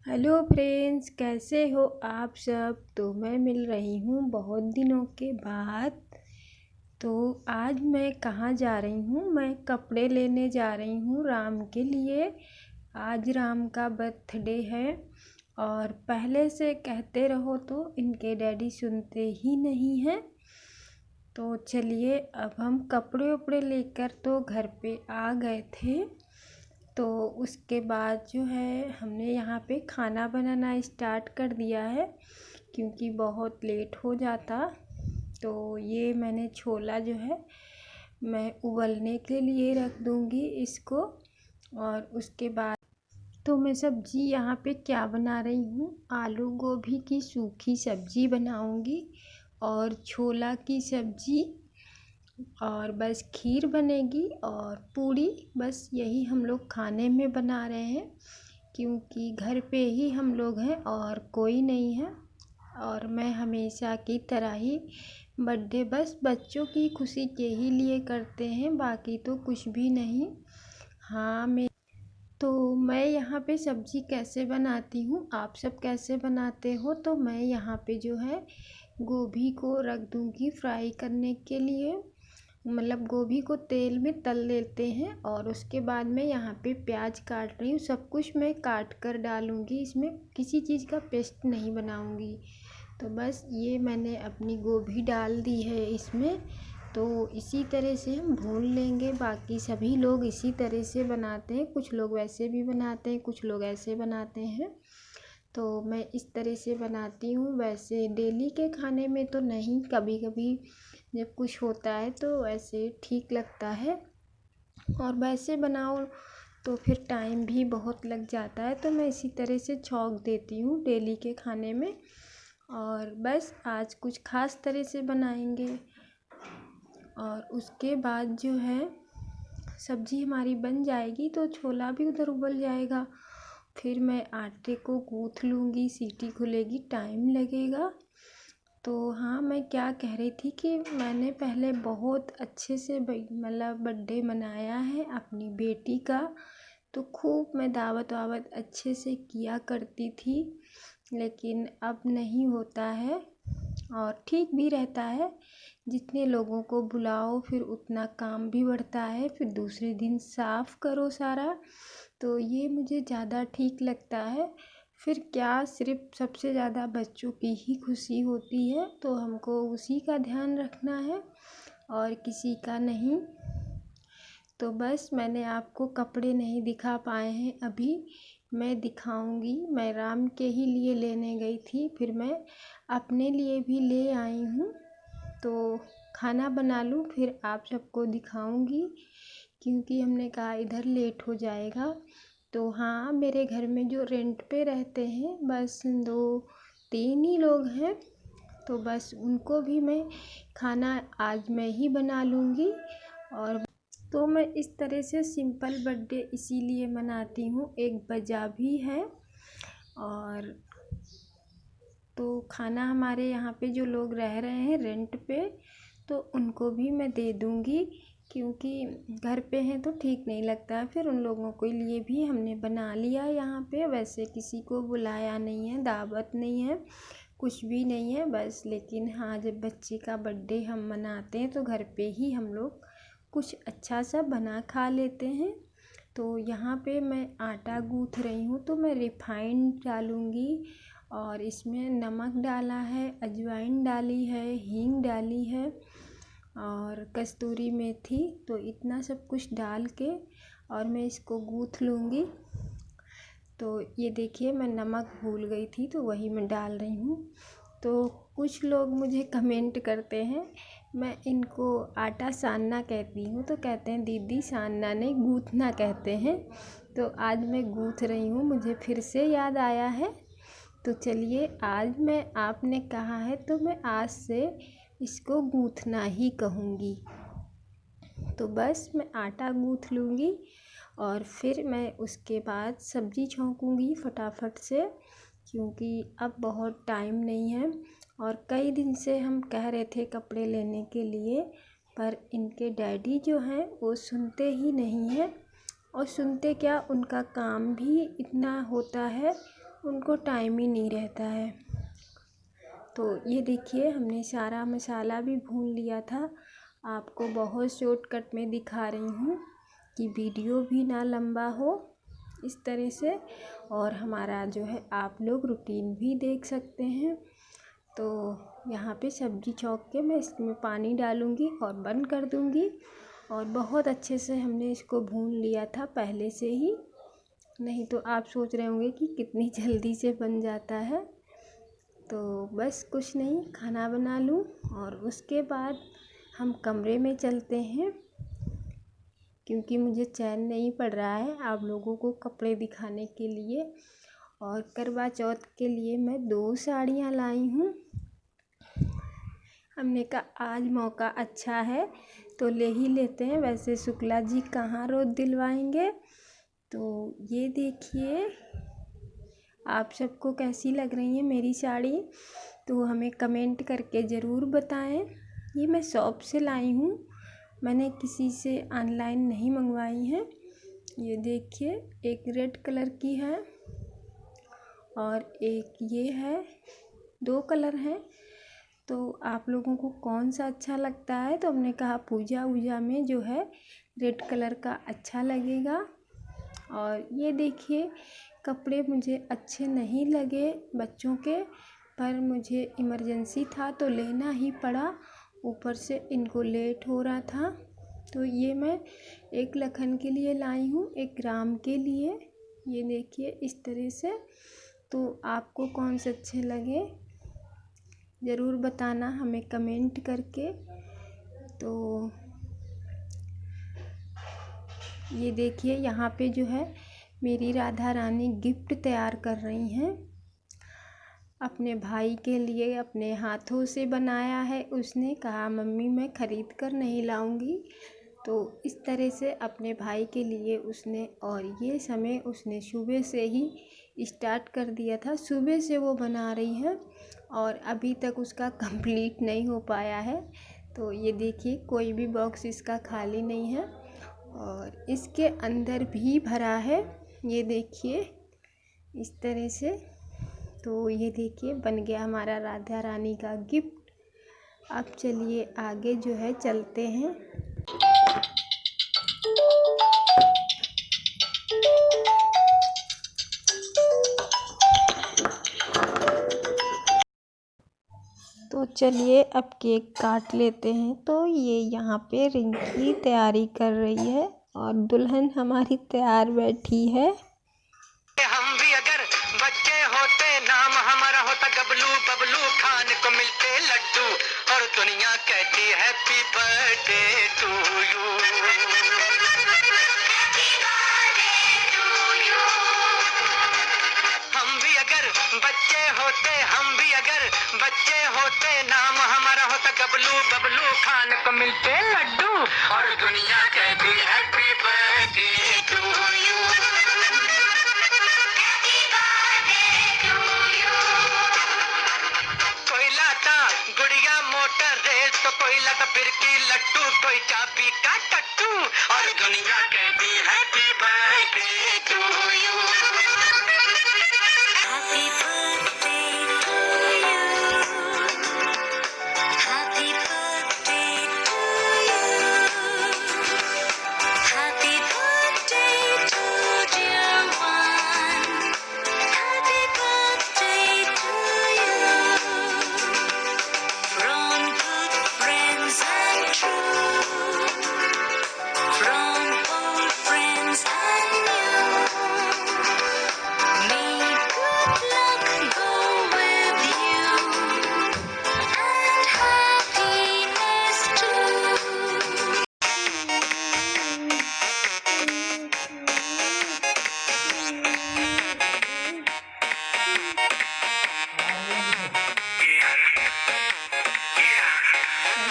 Hello friends, कैसे हो आप सब। तो मैं मिल रही हूँ बहुत दिनों के बाद। तो आज मैं कहाँ जा रही हूँ, मैं कपड़े लेने जा रही हूँ राम के लिए। आज राम का बर्थडे है और पहले से कहते रहो तो इनके डैडी सुनते ही नहीं हैं। तो चलिए, अब हम कपड़े उपड़े लेकर तो घर पे आ गए थे। तो उसके बाद जो है हमने यहाँ पे खाना बनाना स्टार्ट कर दिया है, क्योंकि बहुत लेट हो जाता। तो ये मैंने छोला जो है मैं उबलने के लिए रख दूँगी इसको। और उसके बाद तो मैं सब्ज़ी यहाँ पे क्या बना रही हूँ, आलू गोभी की सूखी सब्ज़ी बनाऊँगी और छोला की सब्ज़ी, और बस खीर बनेगी और पूड़ी। बस यही हम लोग खाने में बना रहे हैं, क्योंकि घर पे ही हम लोग हैं और कोई नहीं है। और मैं हमेशा की तरह ही बर्थडे बस बच्चों की खुशी के ही लिए करते हैं, बाकी तो कुछ भी नहीं। हाँ, मैं यहाँ पे सब्ज़ी कैसे बनाती हूँ, आप सब कैसे बनाते हो। तो मैं यहाँ पे जो है गोभी को रख दूँगी फ्राई करने के लिए। मतलब गोभी को तेल में तल लेते हैं और उसके बाद मैं यहाँ पे प्याज काट रही हूँ। सब कुछ मैं काट कर डालूँगी, इसमें किसी चीज़ का पेस्ट नहीं बनाऊँगी। तो बस ये मैंने अपनी गोभी डाल दी है इसमें। तो इसी तरह से हम भून लेंगे। बाकी सभी लोग इसी तरह से बनाते हैं, कुछ लोग वैसे भी बनाते हैं, कुछ लोग ऐसे बनाते हैं। तो मैं इस तरह से बनाती हूँ। वैसे डेली के खाने में तो नहीं, कभी कभी जब कुछ होता है तो ऐसे ठीक लगता है। और वैसे बनाओ तो फिर टाइम भी बहुत लग जाता है, तो मैं इसी तरह से छौंक देती हूँ डेली के खाने में। और बस आज कुछ ख़ास तरह से बनाएंगे। और उसके बाद जो है सब्ज़ी हमारी बन जाएगी तो छोला भी उधर उबल जाएगा। फिर मैं आटे को गूँथ लूँगी, सीटी खुलेगी, टाइम लगेगा। तो हाँ, मैं क्या कह रही थी कि मैंने पहले बहुत अच्छे से मतलब बर्थडे मनाया है अपनी बेटी का। तो खूब मैं दावत वावत अच्छे से किया करती थी, लेकिन अब नहीं होता है। और ठीक भी रहता है, जितने लोगों को बुलाओ फिर उतना काम भी बढ़ता है, फिर दूसरे दिन साफ़ करो सारा। तो ये मुझे ज़्यादा ठीक लगता है। फिर क्या, सिर्फ सबसे ज़्यादा बच्चों की ही खुशी होती है, तो हमको उसी का ध्यान रखना है और किसी का नहीं। तो बस मैंने आपको कपड़े नहीं दिखा पाए हैं अभी, मैं दिखाऊंगी। मैं राम के ही लिए लेने गई थी, फिर मैं अपने लिए भी ले आई हूँ। तो खाना बना लूँ फिर आप सबको दिखाऊंगी, क्योंकि हमने कहा इधर लेट हो जाएगा। तो हाँ, मेरे घर में जो रेंट पे रहते हैं बस 2-3 ही लोग हैं। तो बस उनको भी मैं खाना आज मैं ही बना लूँगी। और तो मैं इस तरह से सिंपल बर्थडे इसीलिए मनाती हूँ, एक वजह भी है। और तो खाना हमारे यहाँ पे जो लोग रह रहे हैं रेंट पे, तो उनको भी मैं दे दूँगी, क्योंकि घर पे हैं तो ठीक नहीं लगता है। फिर उन लोगों के लिए भी हमने बना लिया यहाँ पे। वैसे किसी को बुलाया नहीं है, दावत नहीं है, कुछ भी नहीं है बस। लेकिन हाँ, जब बच्चे का बर्थडे हम मनाते हैं तो घर पे ही हम लोग कुछ अच्छा सा बना खा लेते हैं। तो यहाँ पे मैं आटा गूँथ रही हूँ, तो मैं रिफाइंड डालूँगी और इसमें नमक डाला है, अजवाइन डाली है, हींग डाली है और कस्तूरी मेथी। तो इतना सब कुछ डाल के और मैं इसको गूँथ लूँगी। तो ये देखिए, मैं नमक भूल गई थी तो वही मैं डाल रही हूँ। तो कुछ लोग मुझे कमेंट करते हैं, मैं इनको आटा सानना कहती हूँ तो कहते हैं दीदी सानना नहीं गूँथना कहते हैं। तो आज मैं गूँथ रही हूँ, मुझे फिर से याद आया है। तो चलिए, आज मैं आपने कहा है तो मैं आज से इसको गूँथना ही कहूँगी। तो बस मैं आटा गूँथ लूँगी और फिर मैं उसके बाद सब्ज़ी छौंकूँगी फटाफट से, क्योंकि अब बहुत टाइम नहीं है। और कई दिन से हम कह रहे थे कपड़े लेने के लिए, पर इनके डैडी जो हैं वो सुनते ही नहीं हैं। और सुनते क्या, उनका काम भी इतना होता है उनको टाइम ही नहीं रहता है। तो ये देखिए हमने सारा मसाला भी भून लिया था। आपको बहुत शॉर्टकट में दिखा रही हूँ कि वीडियो भी ना लंबा हो इस तरह से, और हमारा जो है आप लोग रूटीन भी देख सकते हैं। तो यहाँ पे सब्ज़ी छौंक के मैं इसमें पानी डालूँगी और बंद कर दूँगी। और बहुत अच्छे से हमने इसको भून लिया था पहले से ही, नहीं तो आप सोच रहे होंगे कि कितनी जल्दी से बन जाता है। तो बस कुछ नहीं, खाना बना लूँ और उसके बाद हम कमरे में चलते हैं, क्योंकि मुझे चैन नहीं पड़ रहा है आप लोगों को कपड़े दिखाने के लिए। और करवा चौथ के लिए मैं 2 साड़ियाँ लाई हूँ। हमने कहा आज मौका अच्छा है तो ले ही लेते हैं, वैसे शुक्ला जी कहाँ रोज़ दिलवाएंगे। तो ये देखिए आप सबको कैसी लग रही है मेरी साड़ी, तो हमें कमेंट करके ज़रूर बताएं। ये मैं शॉप से लाई हूँ, मैंने किसी से ऑनलाइन नहीं मंगवाई है। ये देखिए एक रेड कलर की है और एक ये है, 2 कलर हैं। तो आप लोगों को कौन सा अच्छा लगता है? तो हमने कहा पूजा वूजा में जो है रेड कलर का अच्छा लगेगा। और ये देखिए कपड़े मुझे अच्छे नहीं लगे बच्चों के, पर मुझे इमरजेंसी था तो लेना ही पड़ा, ऊपर से इनको लेट हो रहा था। तो ये मैं एक लखन के लिए लाई हूँ, एक राम के लिए। ये देखिए इस तरह से। तो आपको कौन से अच्छे लगे ज़रूर बताना हमें कमेंट करके। तो ये देखिए यहाँ पे जो है मेरी राधा रानी गिफ्ट तैयार कर रही हैं अपने भाई के लिए, अपने हाथों से बनाया है। उसने कहा मम्मी मैं ख़रीद कर नहीं लाऊंगी, तो इस तरह से अपने भाई के लिए उसने, और ये समय उसने सुबह से ही स्टार्ट कर दिया था, सुबह से वो बना रही है और अभी तक उसका कंप्लीट नहीं हो पाया है। तो ये देखिए कोई भी बॉक्स इसका खाली नहीं है और इसके अंदर भी भरा है, ये देखिए इस तरह से। तो ये देखिए बन गया हमारा राधा रानी का गिफ्ट। अब चलिए आगे जो है चलते हैं। तो चलिए अब केक काट लेते हैं। तो ये यहाँ पे रिंकी तैयारी कर रही है और दुल्हन हमारी तैयार बैठी है। हम भी अगर बच्चे होते नाम हमारा होता गबलू बबलू, खान को मिलते लड्डू और दुनिया कहती हैप्पी बर्थडे टू यू। हम भी अगर बच्चे होते, हम भी अगर बच्चे होते नाम हमारा होता गबलू बबलू, खान को मिलते लड्डू और दुनिया कहती हैप्पी बर्थडे टू यू। कोई लाता गुड़िया मोटर रेस तो कोई लाता फिरकी लट्टू, कोई चाबी का टट्टू और दुनिया कहती happy birthday to you. Happy birthday to you, happy birthday to you, happy birthday to dear one, happy birthday to you. From good friends and true, from old friends and new, may good luck go with you and happiness too.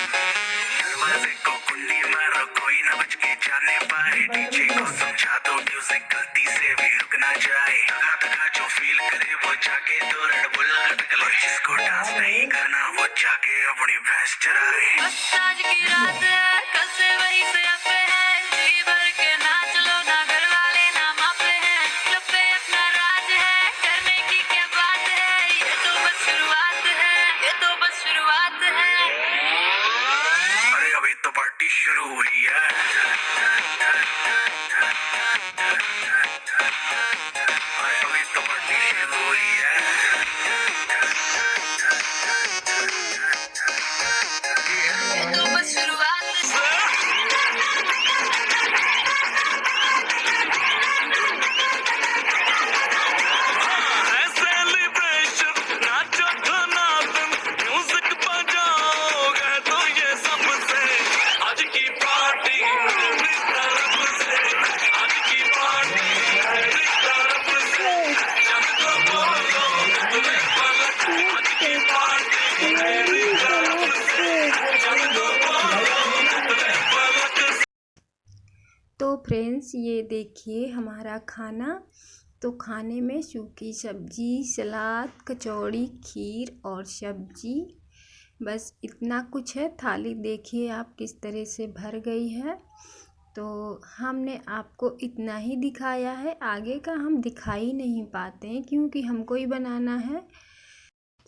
दरवाजे को कुंडी मारो कोई ना बच के जाने पाए, डीजे को समझा दो म्यूजिक गलती से भी रुक ना जाए, धगा जो फील करे वो जाके दो रेड बुल लटक ले, जिसको डांस नहीं करना वो जाके अपनी भैंस चराए। बस आज की रात है, कल से वही से अब है, जी भर के नाच लो ना घर वाले ना मापे हैं, क्लब पे अपना राज है, करने की फ्रेंड्स ये देखिए हमारा खाना। तो खाने में सूखी सब्जी, सलाद, कचौड़ी, खीर और सब्जी, बस इतना कुछ है। थाली देखिए आप किस तरह से भर गई है। तो हमने आपको इतना ही दिखाया है, आगे का हम दिखा ही नहीं पाते हैं क्योंकि हमको ही बनाना है।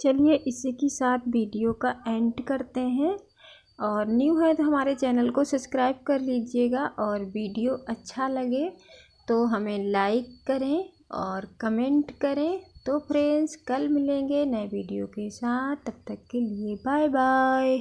चलिए इसी के साथ वीडियो का एंड करते हैं। और न्यू है तो हमारे चैनल को सब्सक्राइब कर लीजिएगा, और वीडियो अच्छा लगे तो हमें लाइक करें और कमेंट करें। तो फ्रेंड्स कल मिलेंगे नए वीडियो के साथ, तब तक के लिए बाय बाय।